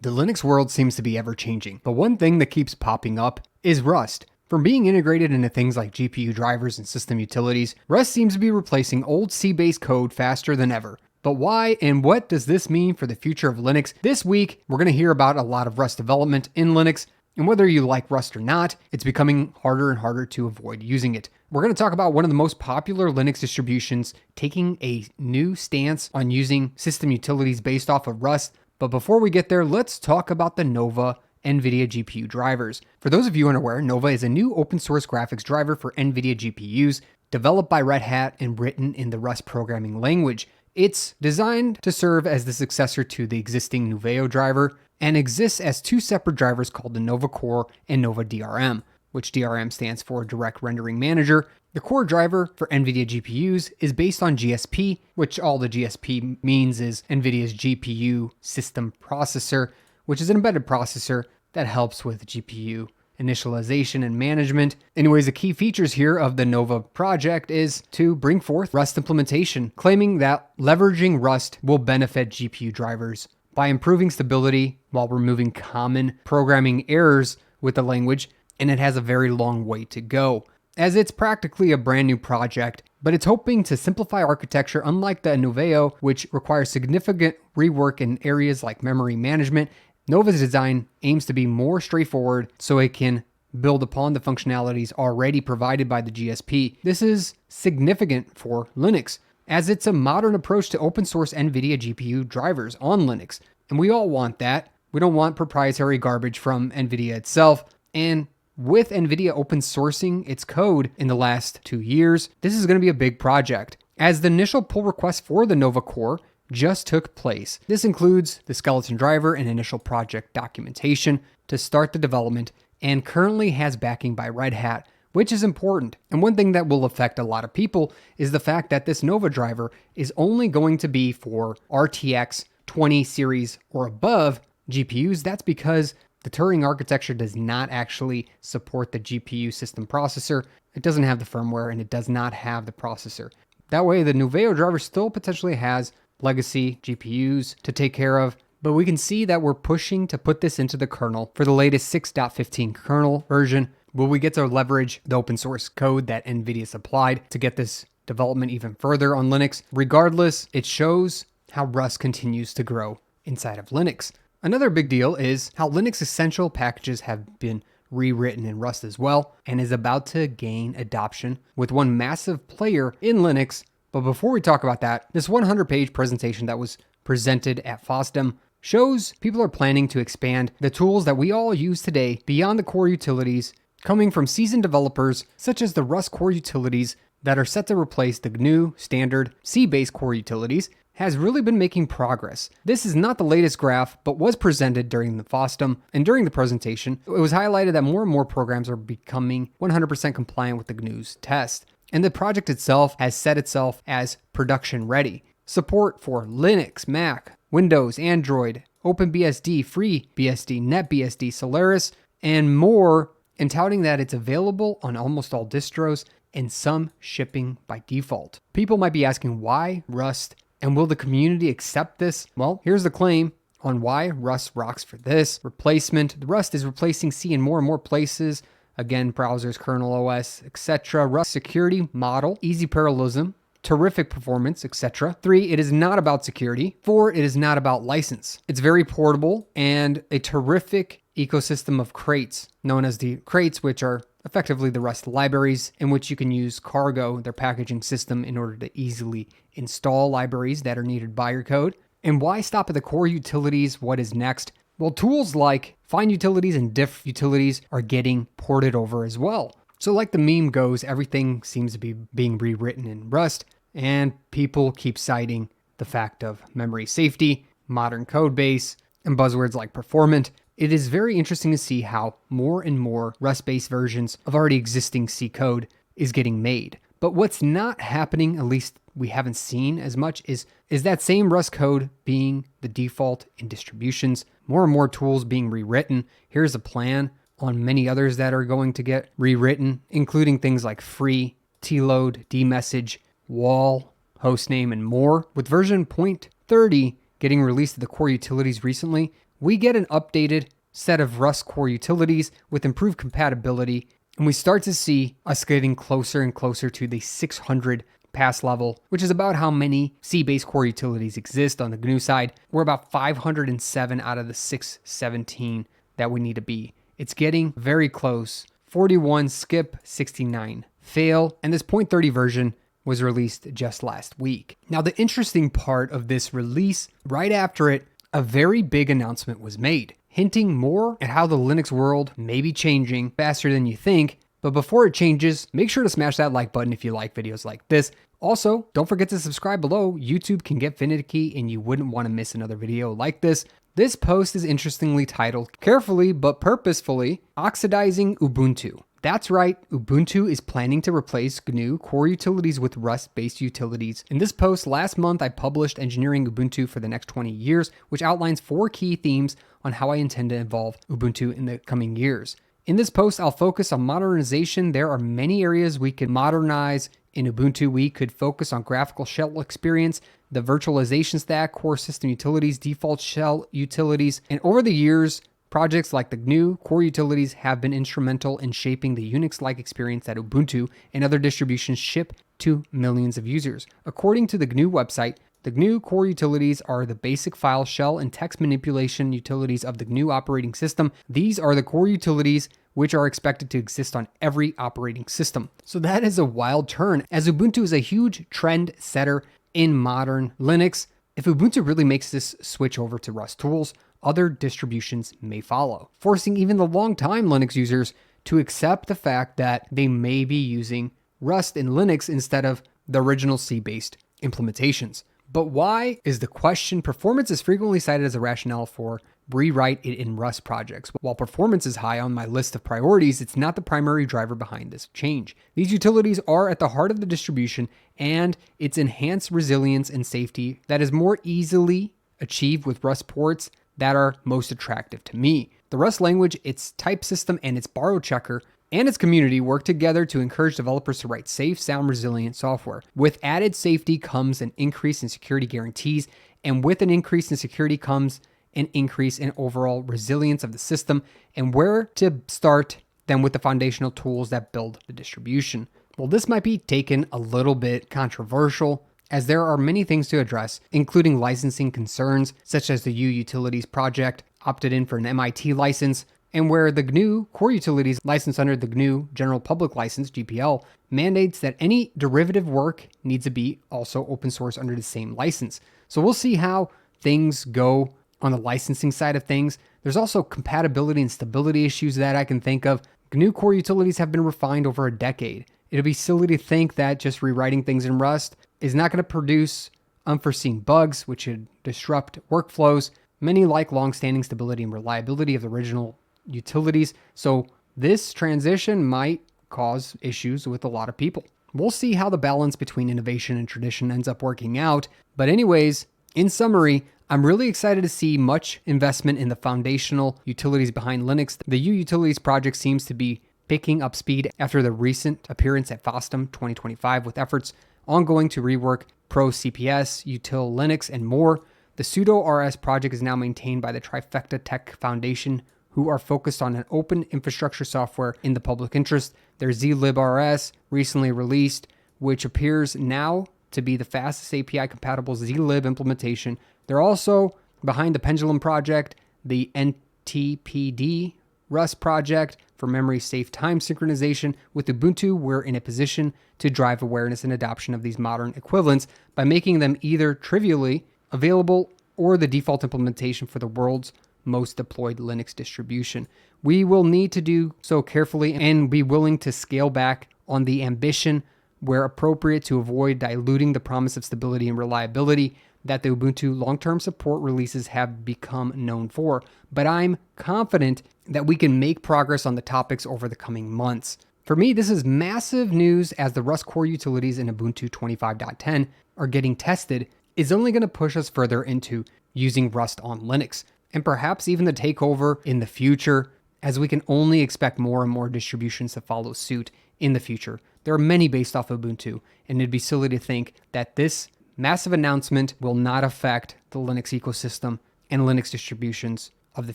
The Linux world seems to be ever changing, but one thing that keeps popping up is Rust. From being integrated into things like GPU drivers and system utilities, Rust seems to be replacing old C-based code faster than ever. But why and what does this mean for the future of Linux? This week, we're going to hear about a lot of Rust development in Linux, and whether you like Rust or not, it's becoming harder and harder to avoid using it. We're going to talk about one of the most popular Linux distributions taking a new stance on using system utilities based off of Rust. But before we get there, let's talk about the Nova Nvidia GPU drivers. For those of you unaware, Nova is a new open source graphics driver for Nvidia GPUs, developed by Red Hat and written in the Rust programming language. It's designed to serve as the successor to the existing Nuveo driver and exists as two separate drivers called the Nova Core and Nova DRM, which DRM stands for Direct Rendering Manager. The core driver for NVIDIA GPUs is based on GSP, which all the GSP means is NVIDIA's GPU system processor, which is an embedded processor that helps with GPU initialization and management. Anyways, the key features here of the Nova project is to bring forth Rust implementation, claiming that leveraging Rust will benefit GPU drivers by improving stability while removing common programming errors with the language, and it has a very long way to go, as it's practically a brand new project, but it's hoping to simplify architecture unlike the Nuveo, which requires significant rework in areas like memory management. Nova's design aims to be more straightforward so it can build upon the functionalities already provided by the GSP. This is significant for Linux, as it's a modern approach to open source NVIDIA GPU drivers on Linux. And we all want that. We don't want proprietary garbage from NVIDIA itself. And with NVIDIA open sourcing its code in the last 2 years, this is going to be a big project, as the initial pull request for the Nova Core just took place. This includes the skeleton driver and initial project documentation to start the development, and currently has backing by Red Hat, which is important. And one thing that will affect a lot of people is the fact that this Nova driver is only going to be for RTX 20 series or above GPUs. That's because the Turing architecture does not actually support the GPU system processor. It doesn't have the firmware and it does not have the processor. That way, the Nuveo driver still potentially has legacy GPUs to take care of, but we can see that we're pushing to put this into the kernel for the latest 6.15 kernel version. Will we get to leverage the open source code that NVIDIA supplied to get this development even further on Linux? Regardless, it shows how Rust continues to grow inside of Linux. Another big deal is how Linux essential packages have been rewritten in Rust as well, and is about to gain adoption with one massive player in Linux. But before we talk about that, this 100-page presentation that was presented at FOSDEM shows people are planning to expand the tools that we all use today beyond the core utilities, coming from seasoned developers such as the Rust core utilities that are set to replace the GNU standard C-based core utilities, has really been making progress. This is not the latest graph, but was presented during the FOSDEM, and during the presentation, it was highlighted that more and more programs are becoming 100% compliant with the GNU's test. And the project itself has set itself as production ready. Support for Linux, Mac, Windows, Android, OpenBSD, FreeBSD, NetBSD, Solaris, and more, and touting that it's available on almost all distros and some shipping by default. People might be asking why Rust, and will the community accept this? Well, here's the claim on why Rust rocks for this replacement. The Rust is replacing C in more and more places. Again, browsers, kernel OS, etc. Rust security model, easy parallelism, terrific performance, etc. 3, it is not about security. 4, it is not about license. It's very portable and a terrific ecosystem of crates, known as the crates, which are effectively the Rust libraries, in which you can use Cargo, their packaging system, in order to easily install libraries that are needed by your code. And why stop at the core utilities? What is next? Well, tools like find utilities and diff utilities are getting ported over as well. So like the meme goes, everything seems to be being rewritten in Rust, and people keep citing the fact of memory safety, modern code base, and buzzwords like performant. It is very interesting to see how more and more Rust-based versions of already existing C code is getting made. But what's not happening, at least we haven't seen as much, is that same Rust code being the default in distributions, more and more tools being rewritten. Here's a plan on many others that are going to get rewritten, including things like free, tload, dmessage, wall, hostname, and more. With version 0.30 getting released to the core utilities recently, we get an updated set of Rust core utilities with improved compatibility, and we start to see us getting closer and closer to the 600 pass level, which is about how many C-based core utilities exist on the GNU side. We're about 507 out of the 617 that we need to be. It's getting very close. 41 skip, 69 fail, and this 0.30 version was released just last week. Now, the interesting part of this release, right after it, a very big announcement was made, hinting more at how the Linux world may be changing faster than you think. But before it changes, make sure to smash that like button if you like videos like this. Also, don't forget to subscribe below. YouTube can get finicky and you wouldn't want to miss another video like this. This post is interestingly titled, carefully but purposefully, Oxidizing Ubuntu. That's right, Ubuntu is planning to replace GNU core utilities with Rust-based utilities. In this post last month, I published Engineering Ubuntu for the Next 20 Years, which outlines 4 key themes on how I intend to evolve Ubuntu in the coming years. In this post, I'll focus on modernization. There are many areas we could modernize in Ubuntu. We could focus on graphical shell experience, the virtualization stack, core system utilities, default shell utilities, and over the years, projects like the GNU core utilities have been instrumental in shaping the Unix-like experience that Ubuntu and other distributions ship to millions of users. According to the GNU website, the GNU core utilities are the basic file, shell, and text manipulation utilities of the GNU operating system. These are the core utilities which are expected to exist on every operating system. So that is a wild turn, as Ubuntu is a huge trend setter in modern Linux. If Ubuntu really makes this switch over to Rust tools, other distributions may follow, forcing even the long-time Linux users to accept the fact that they may be using Rust in Linux instead of the original C-based implementations. But why is the question. Performance is frequently cited as a rationale for rewrite it in Rust projects. While performance is high on my list of priorities, it's not the primary driver behind this change. These utilities are at the heart of the distribution, and its enhanced resilience and safety that is more easily achieved with Rust ports that are most attractive to me. The Rust language, its type system, and its borrow checker and its community work together to encourage developers to write safe, sound, resilient software. With added safety comes an increase in security guarantees, and with an increase in security comes an increase in overall resilience of the system. And where to start than with the foundational tools that build the distribution? Well, this might be taken a little bit controversial, as there are many things to address, including licensing concerns, such as the U Utilities project opted in for an MIT license, and where the GNU core utilities license under the GNU General Public License, GPL, mandates that any derivative work needs to be also open source under the same license. So we'll see how things go on the licensing side of things. There's also compatibility and stability issues that I can think of. GNU core utilities have been refined over a decade. It'd be silly to think that just rewriting things in Rust is not going to produce unforeseen bugs, which would disrupt workflows. Many like long-standing stability and reliability of the original utilities, so this transition might cause issues with a lot of people. We'll see how the balance between innovation and tradition ends up working out. But anyways, in summary, I'm really excited to see much investment in the foundational utilities behind Linux. The U Utilities project seems to be picking up speed after the recent appearance at FOSDEM 2025, with efforts ongoing to rework Pro CPS, Util Linux, and more. The Sudo RS project is now maintained by the Trifecta Tech Foundation, who are focused on an open infrastructure software in the public interest. Their zlibRS recently released, which appears now to be the fastest API-compatible zlib implementation. They're also behind the Pendulum project, the NTPD Rust project for memory-safe time synchronization. With Ubuntu, we're in a position to drive awareness and adoption of these modern equivalents by making them either trivially available or the default implementation for the world's most deployed Linux distribution. We will need to do so carefully and be willing to scale back on the ambition where appropriate to avoid diluting the promise of stability and reliability that the Ubuntu long-term support releases have become known for. But I'm confident that we can make progress on the topics over the coming months. For me, this is massive news, as the Rust core utilities in Ubuntu 25.10 are getting tested is only going to push us further into using Rust on Linux, and perhaps even the takeover in the future, as we can only expect more and more distributions to follow suit in the future. There are many based off Ubuntu, and it'd be silly to think that this massive announcement will not affect the Linux ecosystem and Linux distributions of the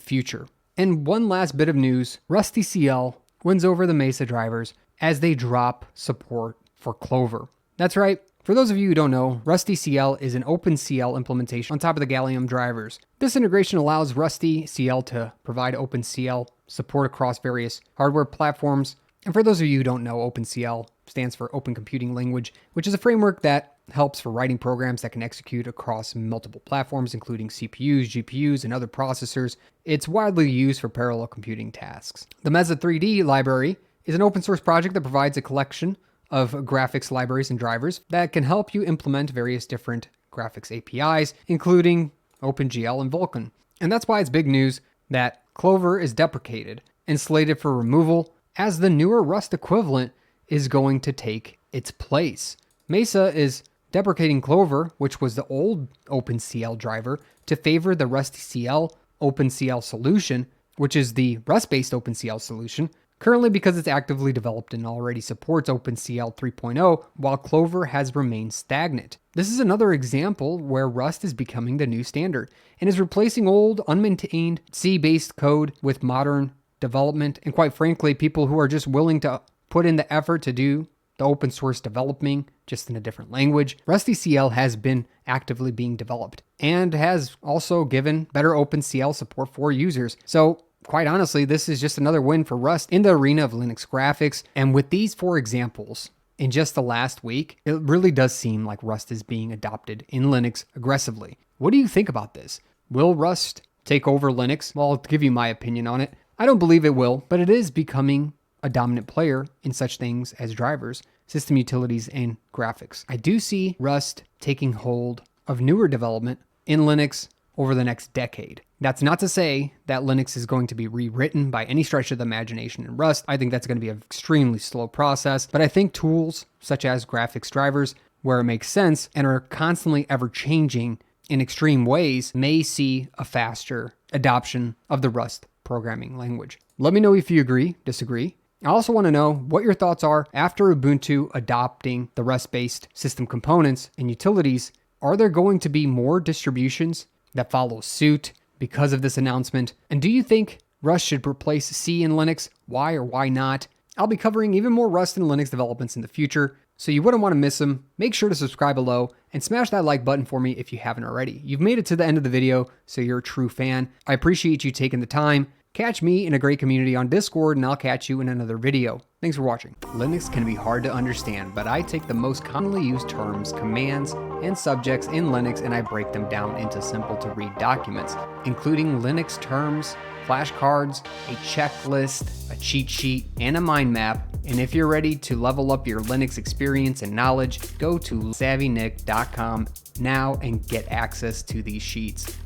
future. And one last bit of news, RustyCL wins over the Mesa drivers as they drop support for Clover. That's right. For those of you who don't know, RustyCL is an OpenCL implementation on top of the Gallium drivers. This integration allows RustyCL to provide OpenCL support across various hardware platforms. And for those of you who don't know, OpenCL stands for Open Computing Language, which is a framework that helps for writing programs that can execute across multiple platforms, including CPUs, GPUs, and other processors. It's widely used for parallel computing tasks. The Mesa 3D library is an open source project that provides a collection of graphics libraries and drivers that can help you implement various different graphics APIs, including OpenGL and Vulkan. And that's why it's big news that Clover is deprecated and slated for removal, as the newer Rust equivalent is going to take its place. Mesa is deprecating Clover, which was the old OpenCL driver, to favor the RustyCL OpenCL solution, which is the Rust-based OpenCL solution, currently because it's actively developed and already supports OpenCL 3.0, while Clover has remained stagnant. This is another example where Rust is becoming the new standard and is replacing old, unmaintained C-based code with modern development, and quite frankly, people who are just willing to put in the effort to do the open source developing just in a different language. RustyCL has been actively being developed and has also given better OpenCL support for users. So quite honestly, this is just another win for Rust in the arena of Linux graphics. And with these 4 examples in just the last week, it really does seem like Rust is being adopted in Linux aggressively. What do you think about this? Will Rust take over Linux? Well, I'll give you my opinion on it. I don't believe it will, but it is becoming a dominant player in such things as drivers, system utilities, and graphics. I do see Rust taking hold of newer development in Linux over the next decade. That's not to say that Linux is going to be rewritten by any stretch of the imagination in Rust. I think that's going to be an extremely slow process, but I think tools such as graphics drivers, where it makes sense and are constantly ever changing in extreme ways, may see a faster adoption of the Rust programming language. Let me know if you agree, disagree. I also want to know what your thoughts are after Ubuntu adopting the Rust-based system components and utilities. Are there going to be more distributions that follow suit because of this announcement? And do you think Rust should replace C in Linux? Why or why not? I'll be covering even more Rust and Linux developments in the future, so you wouldn't want to miss them. Make sure to subscribe below and smash that like button for me if you haven't already. You've made it to the end of the video, so you're a true fan. I appreciate you taking the time. Catch me in a great community on Discord, and I'll catch you in another video. Thanks for watching. Linux can be hard to understand, but I take the most commonly used terms, commands, and subjects in Linux, and I break them down into simple to read documents, including Linux terms, flashcards, a checklist, a cheat sheet, and a mind map. And if you're ready to level up your Linux experience and knowledge, go to SavvyNik.com now and get access to these sheets.